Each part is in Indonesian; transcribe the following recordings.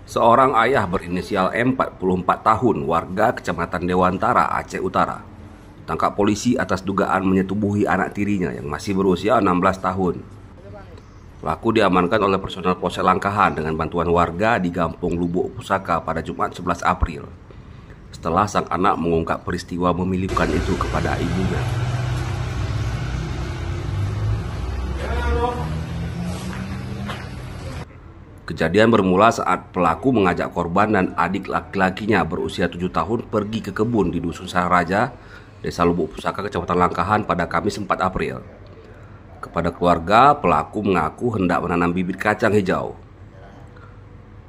Seorang ayah berinisial M, 44 tahun, warga Kecamatan Dewantara, Aceh Utara, tangkap polisi atas dugaan menyetubuhi anak tirinya yang masih berusia 16 tahun. Pelaku diamankan oleh personel Polsek Langkahan dengan bantuan warga di Gampung Lubuk Pusaka pada Jumat 11 April. Setelah sang anak mengungkap peristiwa memilukan itu kepada ibunya. Kejadian bermula saat pelaku mengajak korban dan adik laki-lakinya berusia 7 tahun pergi ke kebun di Dusun Saraja, Desa Lubuk Pusaka, Kecamatan Langkahan pada Kamis 4 April. Kepada keluarga, pelaku mengaku hendak menanam bibit kacang hijau.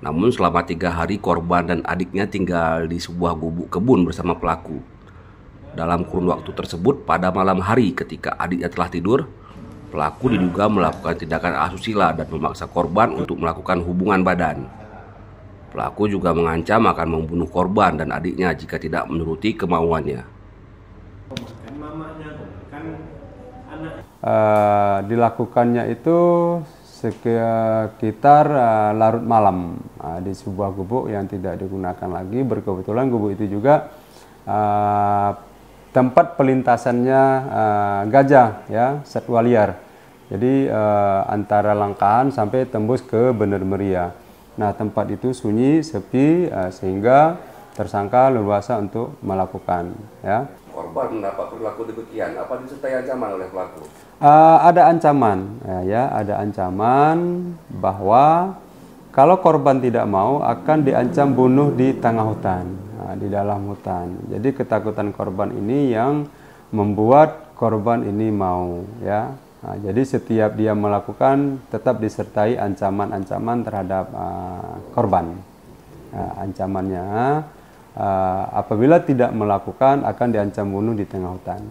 Namun selama 3 hari korban dan adiknya tinggal di sebuah gubuk kebun bersama pelaku. Dalam kurun waktu tersebut, pada malam hari ketika adiknya telah tidur, pelaku diduga melakukan tindakan asusila dan memaksa korban untuk melakukan hubungan badan. Pelaku juga mengancam akan membunuh korban dan adiknya jika tidak menuruti kemauannya. Dilakukannya itu sekitar larut malam di sebuah gubuk yang tidak digunakan lagi. Berkebetulan gubuk itu juga tempat pelintasannya gajah, ya, satwa liar. Jadi antara Langkahan sampai tembus ke Bener Meriah. Nah, tempat itu sunyi, sepi, sehingga tersangka leluasa untuk melakukan, ya. Korban mendapat perilaku demikian, apa disertai ancaman oleh pelaku? Ada ancaman, ya, ada ancaman bahwa kalau korban tidak mau akan diancam bunuh di tengah hutan, di dalam hutan. Jadi ketakutan korban ini yang membuat korban ini mau, ya. Jadi setiap dia melakukan tetap disertai ancaman-ancaman terhadap korban. Ancamannya apabila tidak melakukan akan diancam bunuh di tengah hutan.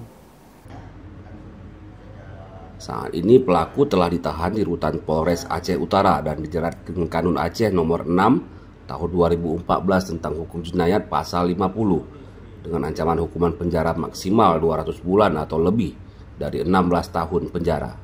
Saat ini pelaku telah ditahan di rutan Polres Aceh Utara dan dijerat dengan Kanun Aceh nomor 6 tahun 2014 tentang hukum jinayat pasal 50 dengan ancaman hukuman penjara maksimal 200 bulan atau lebih dari 16 tahun penjara.